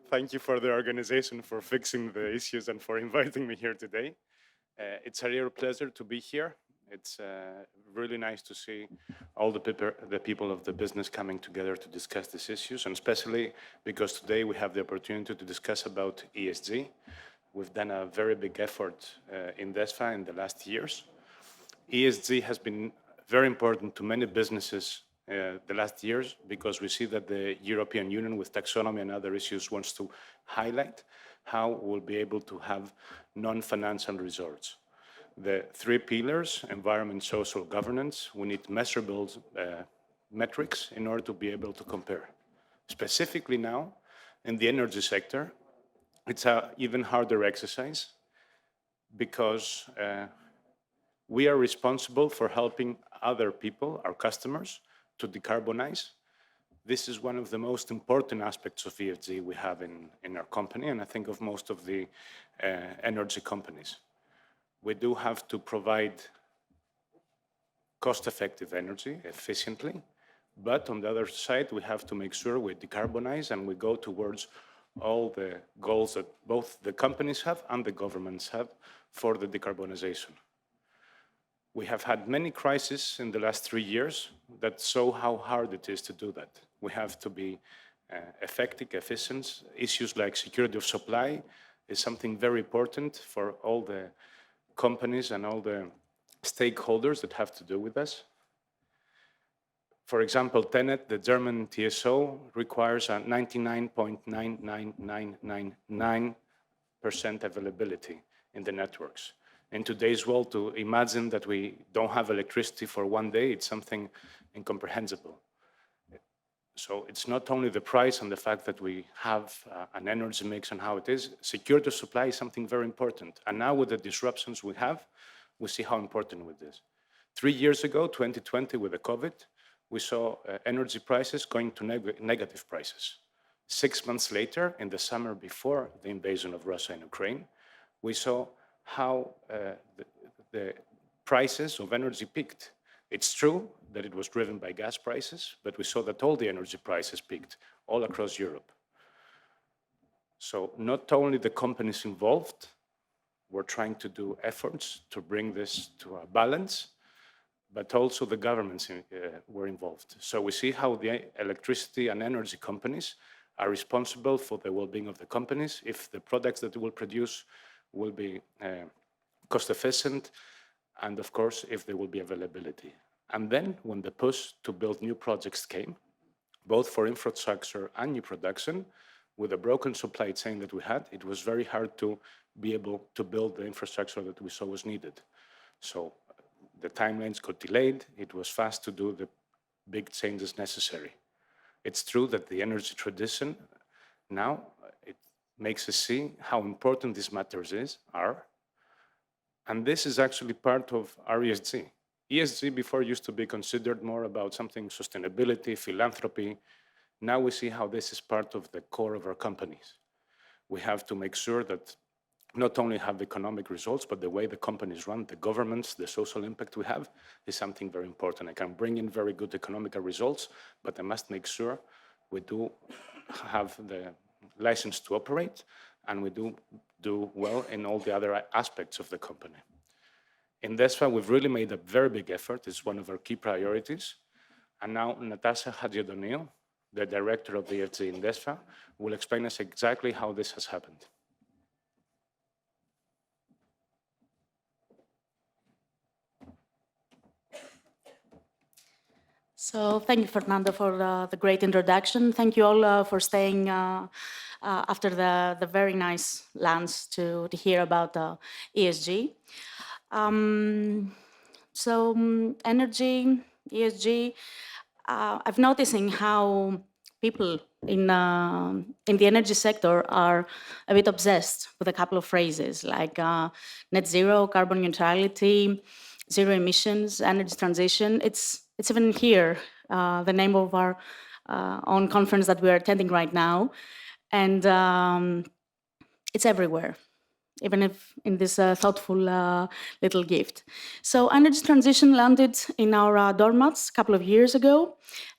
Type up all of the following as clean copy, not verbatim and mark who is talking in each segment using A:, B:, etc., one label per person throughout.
A: Thank you for the organization, for fixing the issues, and for inviting me here today. It's a real pleasure to be here. It's really nice to see all the people of the business coming together to discuss these issues, and especially because today we have the opportunity to discuss about ESG. We've done a very big effort in DESFA in the last years. ESG has been very important to many businesses the last years because we see that the European Union with taxonomy and other issues wants to highlight how we'll be able to have non-financial results. The three pillars, environment, social, governance, we need measurable metrics in order to be able to compare. Specifically now, in the energy sector, it's an even harder exercise because we are responsible for helping other people, our customers, to decarbonize. This is one of the most important aspects of ESG we have in our company, and I think of most of the energy companies. We do have to provide cost-effective energy efficiently, but on the other side, we have to make sure we decarbonize and we go towards all the goals that both the companies have and the governments have for the decarbonization. We have had many crises in the last 3 years that show how hard it is to do that. We have to be effective, efficient. Issues like security of supply is something very important for all the companies and all the stakeholders that have to do with us. For example, TENET, the German TSO, requires a 99.99999% availability in the networks. In today's world, to imagine that we don't have electricity for 1 day, it's something incomprehensible. So it's not only the price and the fact that we have an energy mix and how it is. Security of supply is something very important. And now with the disruptions we have, we see how important it is. 3 years ago, 2020, with the COVID, we saw energy prices going to negative prices. 6 months later, in the summer before the invasion of Russia and Ukraine, we saw how the prices of energy peaked. It's true that it was driven by gas prices, but we saw that all the energy prices peaked all across Europe. So not only the companies involved were trying to do efforts to bring this to a balance, but also the governments were involved. So we see how the electricity and energy companies are responsible for the well-being of the companies. If the products that they will produce will be cost efficient, and of course, if there will be availability. And then when the push to build new projects came, both for infrastructure and new production, with the broken supply chain that we had, it was very hard to be able to build the infrastructure that we saw was needed. So the timelines got delayed. It was fast to do the big changes necessary. It's true that the energy transition now, it makes us see how important these matters are. And this is actually part of our ESG. ESG before used to be considered more about something sustainability, philanthropy. Now we see how this is part of the core of our companies. We have to make sure that not only have economic results, but the way the companies run, the governments, the social impact we have is something very important. I can bring in very good economic results, but I must make sure we do have the license to operate and we do well in all the other aspects of the company. In DESFA, we've really made a very big effort. It's one of our key priorities. And now Natasha Hadjiadoniou, the director of the ESG in DESFA, will explain us exactly how this has happened.
B: So thank you, Fernando, for the great introduction. Thank you all for staying after the very nice lunch to hear about ESG. Energy, ESG, I've noticing how people in the energy sector are a bit obsessed with a couple of phrases like net zero, carbon neutrality, zero emissions, energy transition. It's even here, the name of our own conference that we are attending right now. And it's everywhere, even if in this thoughtful little gift. So energy transition landed in our doormats a couple of years ago,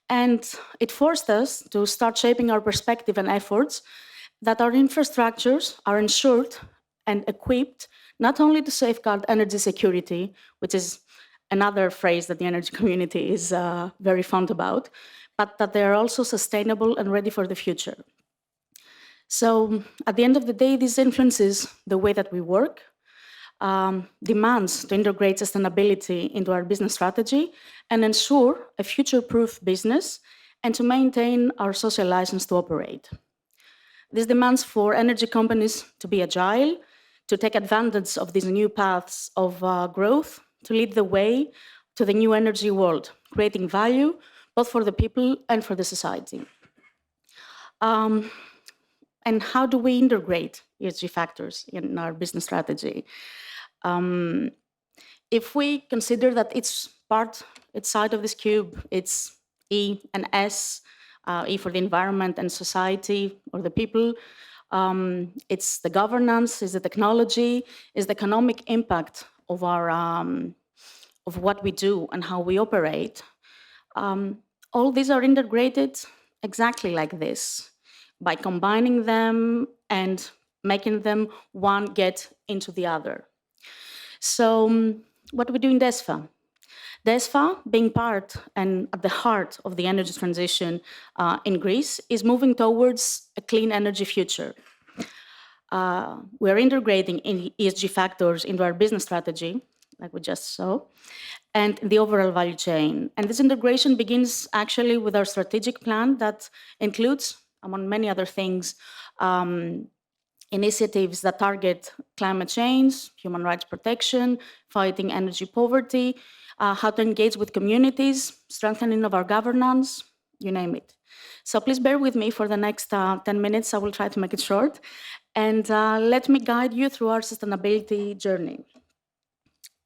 B: and it forced us to start shaping our perspective and efforts that our infrastructures are ensured and equipped not only to safeguard energy security, which is another phrase that the energy community is very fond about, but that they are also sustainable and ready for the future. So at the end of the day, this influences the way that we work, demands to integrate sustainability into our business strategy and ensure a future-proof business and to maintain our social license to operate. This demands for energy companies to be agile, to take advantage of these new paths of growth, to lead the way to the new energy world, creating value both for the people and for the society. And how do we integrate ESG factors in our business strategy? If we consider that each side of this cube, it's E and S, E for the environment and society or the people, it's the governance, it's the technology, it's the economic impact of our of what we do and how we operate. All these are integrated exactly like this, by combining them and making them one get into the other. So what do we do in DESFA? DESFA, being part and at the heart of the energy transition in Greece, is moving towards a clean energy future. We're integrating ESG factors into our business strategy, like we just saw, and the overall value chain. And this integration begins actually with our strategic plan that includes, among many other things, initiatives that target climate change, human rights protection, fighting energy poverty, how to engage with communities, strengthening of our governance, you name it. So please bear with me for the next 10 minutes. I will try to make it short. And let me guide you through our sustainability journey.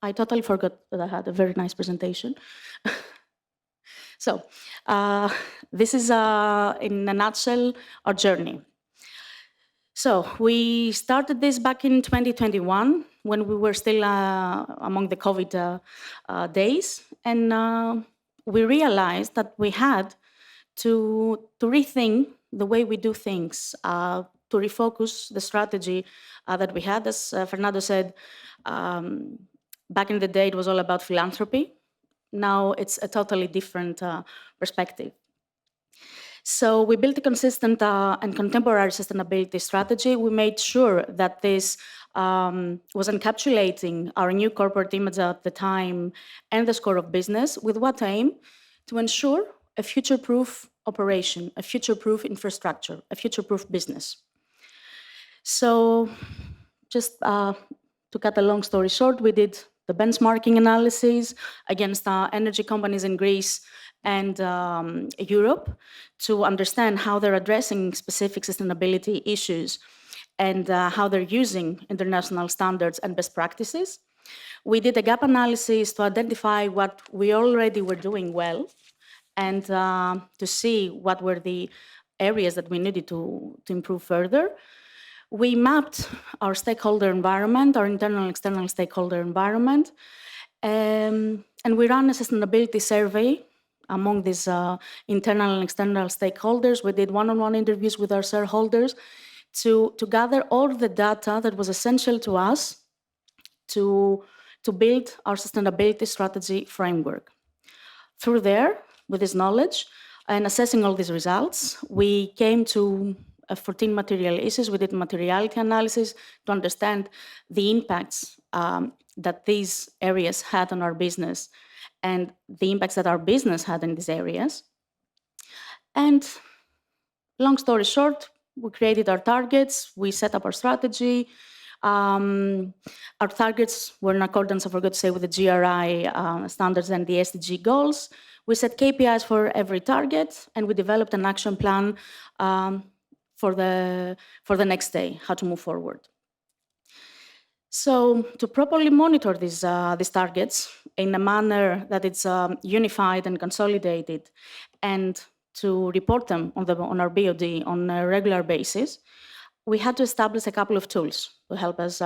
B: I totally forgot that I had a very nice presentation. So this is, in a nutshell, our journey. So we started this back in 2021, when we were still among the COVID days. And we realized that we had to rethink the way we do things, to refocus the strategy that we had. As Fernando said, back in the day, it was all about philanthropy. Now it's a totally different perspective. So we built a consistent and contemporary sustainability strategy. We made sure that this was encapsulating our new corporate image at the time and the score of business, with what aim? To ensure a future-proof operation, a future-proof infrastructure, a future-proof business. So just to cut a long story short, we did the benchmarking analysis against energy companies in Greece and Europe to understand how they're addressing specific sustainability issues and how they're using international standards and best practices. We did a gap analysis to identify what we already were doing well and to see what were the areas that we needed to improve further. We mapped our stakeholder environment, our internal and external stakeholder environment, and we ran a sustainability survey among these internal and external stakeholders. We did one-on-one interviews with our shareholders to gather all the data that was essential to us to build our sustainability strategy framework. Through there, with this knowledge and assessing all these results, we came to 14 material issues. We did materiality analysis to understand the impacts that these areas had on our business and the impacts that our business had in these areas. And long story short, we created our targets, we set up our strategy. Our targets were in accordance, I forgot to say, with the GRI standards and the SDG goals. We set KPIs for every target, and we developed an action plan for the next day, how to move forward. So to properly monitor these targets in a manner that it's unified and consolidated, and to report them on our BOD on a regular basis, we had to establish a couple of tools to help us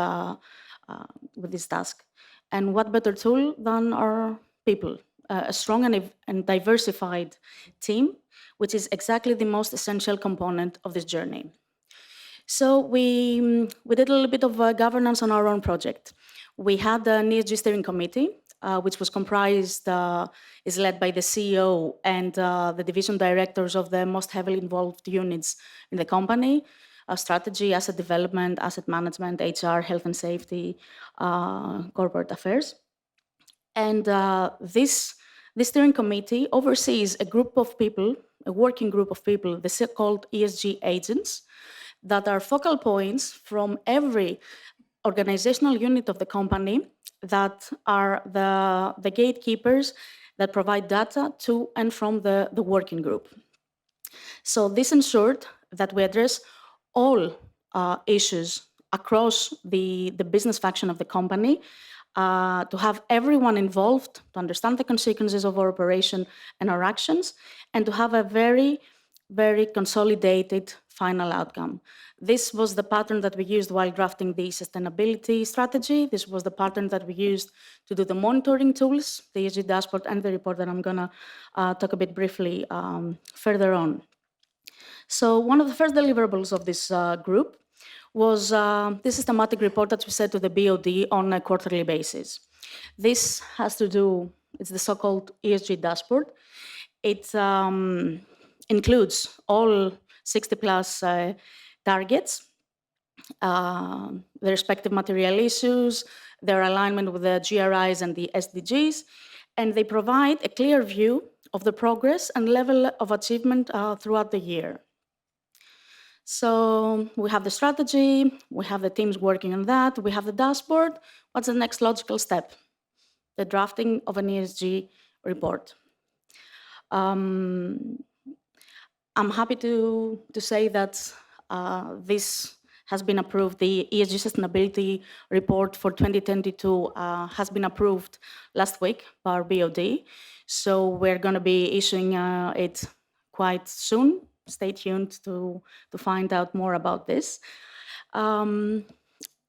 B: with this task. And what better tool than our people, a strong and diversified team, which is exactly the most essential component of this journey. So we did a little bit of governance on our own project. We had an ESG steering committee, which was comprised, is led by the CEO and the division directors of the most heavily involved units in the company, strategy, asset development, asset management, HR, health and safety, corporate affairs. And this steering committee oversees a group of people, a working group of people, the so-called ESG agents, that are focal points from every organizational unit of the company that are the gatekeepers that provide data to and from the working group. So this ensured that we address all issues across the business function of the company, to have everyone involved, to understand the consequences of our operation and our actions, and to have a very, very consolidated final outcome. This was the pattern that we used while drafting the sustainability strategy. This was the pattern that we used to do the monitoring tools, the ESG Dashboard, and the report that I'm going to talk a bit briefly further on. So one of the first deliverables of this group was this systematic report that we sent to the BOD on a quarterly basis. This has to do, it's the so-called ESG Dashboard. It includes all 60 plus targets, the respective material issues, their alignment with the GRIs and the SDGs, and they provide a clear view of the progress and level of achievement throughout the year. So we have the strategy, we have the teams working on that, we have the dashboard. What's the next logical step? The drafting of an ESG report. I'm happy to say that this has been approved. The ESG Sustainability Report for 2022 has been approved last week by our BOD. So we're going to be issuing it quite soon. Stay tuned to find out more about this. I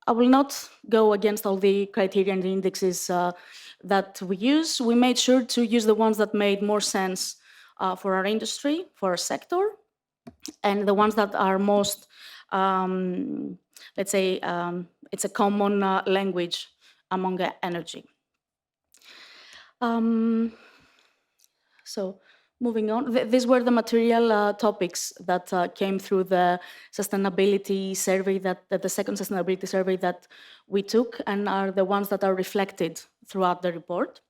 B: will not go against all the criteria and the indexes that we use. We made sure to use the ones that made more sense for our industry, for our sector, and the ones that are most, let's say, it's a common language among energy. So moving on, these were the material topics that came through the sustainability survey, the second sustainability survey that we took, and are the ones that are reflected throughout the report.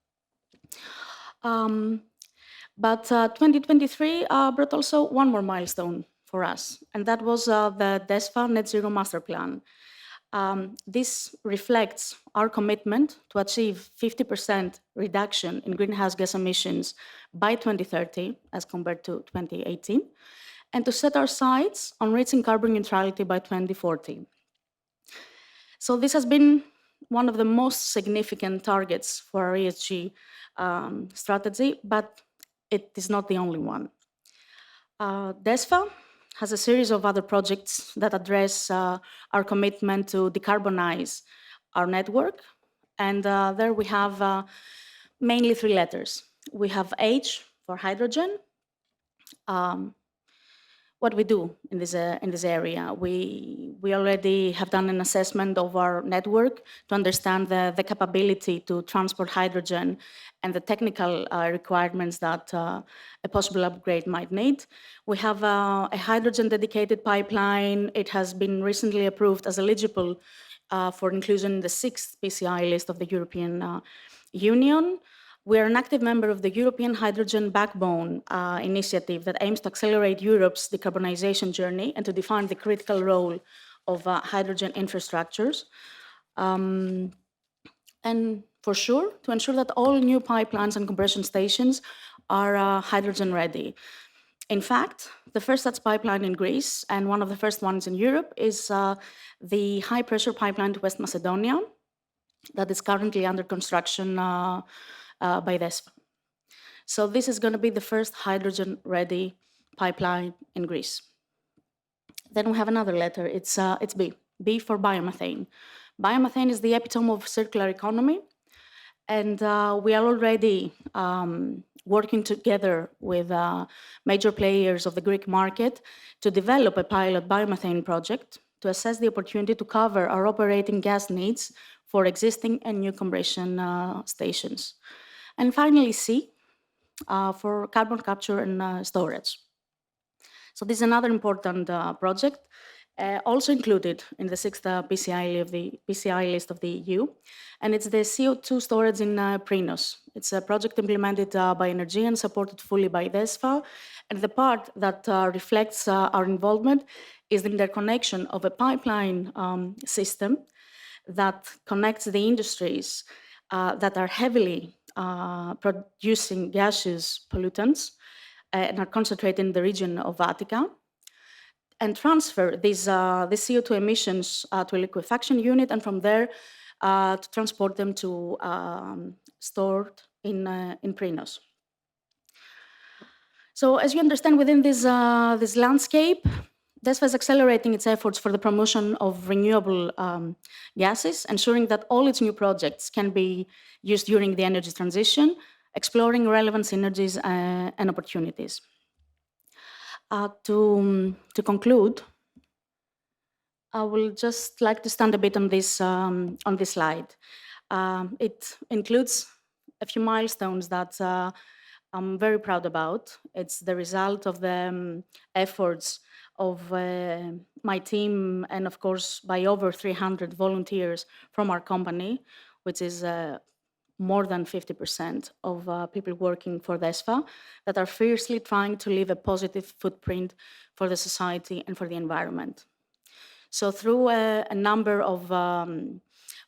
B: But 2023 brought also one more milestone for us, and that was the DESFA Net Zero Master Plan. This reflects our commitment to achieve 50% reduction in greenhouse gas emissions by 2030 as compared to 2018, and to set our sights on reaching carbon neutrality by 2040. So this has been one of the most significant targets for our ESG strategy, but it is not the only one. DESFA has a series of other projects that address our commitment to decarbonize our network. And there we have mainly three letters. We have H for hydrogen. What we do in this area, we already have done an assessment of our network to understand the capability to transport hydrogen and the technical requirements that a possible upgrade might need. We have a hydrogen dedicated pipeline. It has been recently approved as eligible for inclusion in the 6th PCI list of the European Union. We are an active member of the European Hydrogen Backbone initiative that aims to accelerate Europe's decarbonization journey and to define the critical role of hydrogen infrastructures. And for sure, to ensure that all new pipelines and compression stations are hydrogen ready. In fact, the first such pipeline in Greece, and one of the first ones in Europe, is the high-pressure pipeline to West Macedonia that is currently under construction by DESFA. So this is going to be the first hydrogen-ready pipeline in Greece. Then we have another letter. It's B. B for biomethane. Biomethane is the epitome of circular economy, and we are already working together with major players of the Greek market to develop a pilot biomethane project to assess the opportunity to cover our operating gas needs for existing and new compression stations. And finally, C, for carbon capture and storage. So this is another important project, also included in the 6th PCI list of the EU, and it's the CO2 storage in Prinos. It's a project implemented by Energy and supported fully by DESFA, and the part that reflects our involvement is the interconnection of a pipeline system that connects the industries that are heavily producing gaseous pollutants and are concentrated in the region of Attica, and transfer these the CO2 emissions to a liquefaction unit, and from there to transport them to stored in Prinos. So, as you understand, within this landscape, DESFA is accelerating its efforts for the promotion of renewable gases, ensuring that all its new projects can be used during the energy transition, exploring relevant synergies and opportunities. To conclude, I will just like to stand a bit on this slide. It includes a few milestones that I'm very proud about. It's the result of the efforts of my team and, of course, by over 300 volunteers from our company, which is more than 50% of people working for DESFA that are fiercely trying to leave a positive footprint for the society and for the environment. So through a number of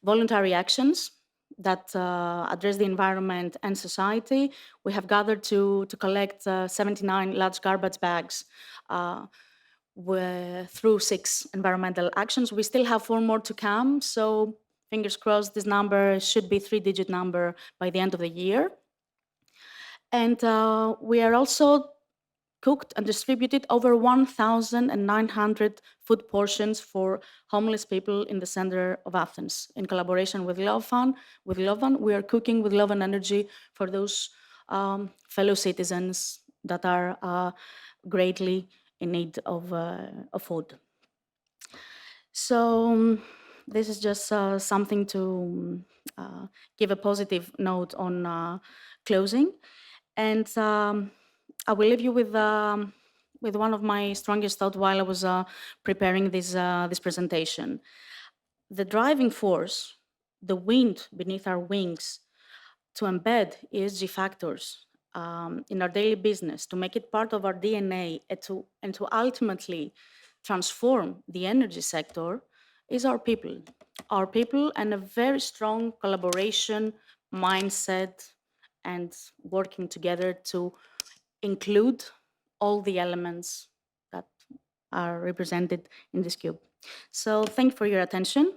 B: voluntary actions that address the environment and society, we have gathered to collect 79 large garbage bags through 6 environmental actions. We still have 4 more to come, so fingers crossed, this number should be a 3-digit number by the end of the year. And we are also cooked and distributed over 1,900 food portions for homeless people in the center of Athens. In collaboration with Lovan, we are cooking with love and energy for those fellow citizens that are greatly in need of food. So this is just something to give a positive note on closing. And I will leave you with one of my strongest thoughts while I was preparing this presentation. The driving force, the wind beneath our wings, to embed ESG factors in our daily business, to make it part of our DNA, and to ultimately transform the energy sector, is our people and a very strong collaboration mindset and working together to include all the elements that are represented in this cube. So thank you for your attention.